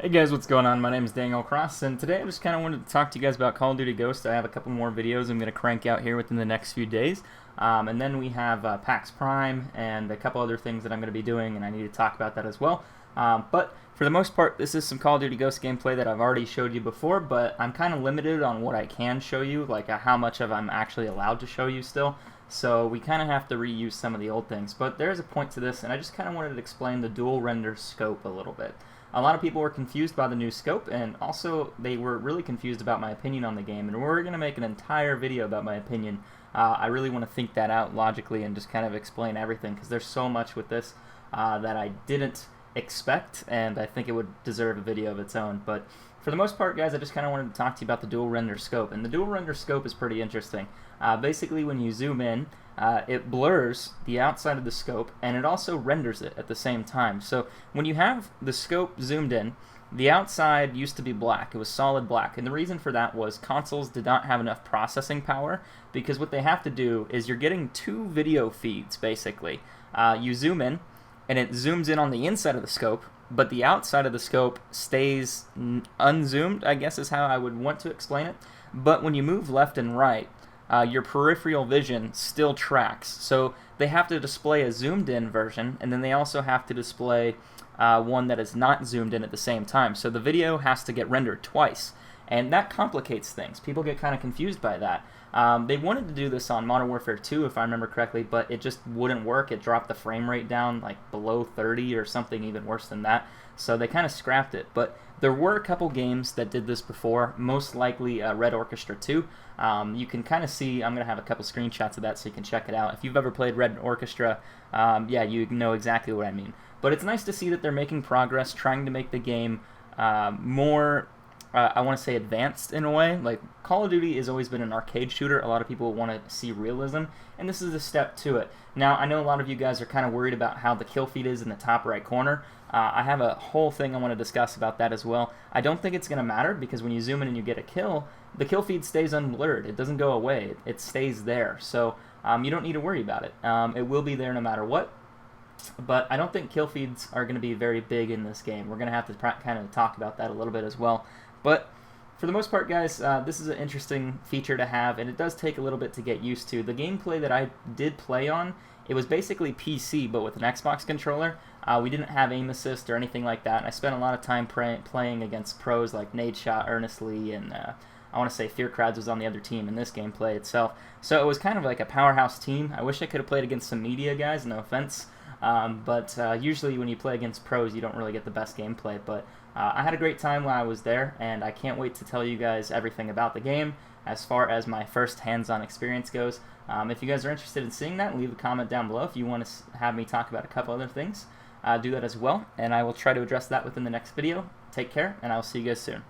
Hey guys, what's going on? My name is Daniel Cross, and today I just kind of wanted to talk to you guys about Call of Duty Ghost. I have a couple more videos I'm going to crank out here within the next few days. And then we have PAX Prime and a couple other things that I'm going to be doing, and I need to talk about that as well. But for the most part, this is some Call of Duty Ghost gameplay that I've already showed you before, but I'm kind of limited on what I can show you, like how much of I'm actually allowed to show you still. So we kind of have to reuse some of the old things. But there's a point to this, and I just kind of wanted to explain the dual render scope a little bit. A lot of people were confused by the new scope, and also they were really confused about my opinion on the game, and we're going to make an entire video about my opinion. I really want to think that out logically and just kind of explain everything, because there's so much with this that I didn't expect, and I think it would deserve a video of its own. But for the most part, guys, I just kind of wanted to talk to you about the dual render scope, and the dual render scope is pretty interesting. Basically, when you zoom in, it blurs the outside of the scope, and it also renders it at the same time. So when you have the scope zoomed in, the outside used to be black. It was solid black, and the reason for that was consoles did not have enough processing power, because what they have to do is you're getting two video feeds, basically. You zoom in, and it zooms in on the inside of the scope, but the outside of the scope stays unzoomed, I guess is how I would want to explain it. But when you move left and right, your peripheral vision still tracks. So they have to display a zoomed in version, and then they also have to display one that is not zoomed in at the same time. So the video has to get rendered twice, and that complicates things. People get kind of confused by that. They wanted to do this on Modern Warfare 2, if I remember correctly, but it just wouldn't work. It dropped the frame rate down like below 30 or something even worse than that. So they kind of scrapped it. But there were a couple games that did this before, most likely Red Orchestra 2. You can kind of see, I'm going to have a couple screenshots of that so you can check it out. If you've ever played Red Orchestra, yeah, you know exactly what I mean. But it's nice to see that they're making progress, trying to make the game more, I want to say, advanced in a way. Like, Call of Duty has always been an arcade shooter. A lot of people want to see realism, and this is a step to it. Now, I know a lot of you guys are kind of worried about how the kill feed is in the top right corner. I have a whole thing I want to discuss about that as well. I don't think it's going to matter, because when you zoom in and you get a kill, the kill feed stays unblurred. It doesn't go away. It stays there. So you don't need to worry about it. It will be there no matter what. But I don't think kill feeds are going to be very big in this game. We're going to have to kind of talk about that a little bit as well. But for the most part, guys, this is an interesting feature to have, and it does take a little bit to get used to. The gameplay that I did play on, it was basically PC, but with an Xbox controller. We didn't have aim assist or anything like that, and I spent a lot of time playing against pros like Nadeshot, Earnestly, and I want to say Fear Crowds was on the other team in this gameplay itself. So it was kind of like a powerhouse team. I wish I could have played against some media guys, no offense. But usually when you play against pros, you don't really get the best gameplay. But I had a great time while I was there, and I can't wait to tell you guys everything about the game as far as my first hands-on experience goes. If you guys are interested in seeing that, leave a comment down below. If you want to have me talk about a couple other things, do that as well, and I will try to address that within the next video. Take care, and I will see you guys soon.